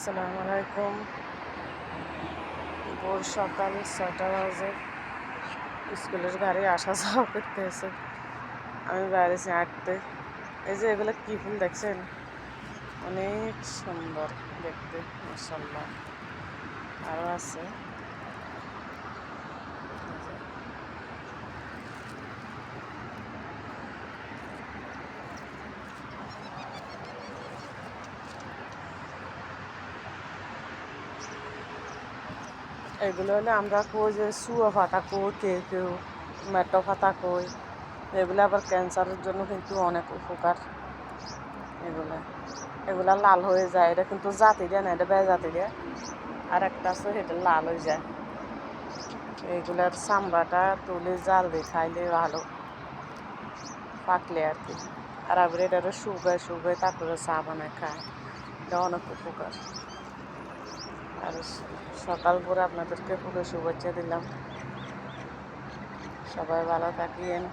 আসসালামু আলাইকুম। ভোর সকাল ৬টা বাজে। স্কুলের গাড়ি আসা যাওয়া করতেছে। আমি বাইরেছি হাঁটতে। এই যে এগুলো কী ফুল দেখছেন? অনেক সুন্দর দেখতে, মাশাআল্লাহ। আরও আছে। এগুলো হলে আমরা কই যে সুয়ো পাতা কই, কেউ কেউ মেটো পাতা কই। এগুলো আবার ক্যান্সারের জন্য কিন্তু অনেক উপকার। এগুলা লাল হয়ে যায়, এটা কিন্তু জাতি দেয় না, এটা বেজাতি দেয়। আর একটা আছে সেটা লাল হয়ে যায়। এইগুলার চামড়াটা তুলে জাল দিয়ে খাইলে ভালো, পাকলে আর কি। আর আবার এটারও শুকায় শুকায় তারপরে চা বানায় খায়, এটা অনেক উপকার। আর সকাল করে আপনাদেরকে ফুলের শুভেচ্ছা দিলাম। সবাই ভালো থাকিয়েন।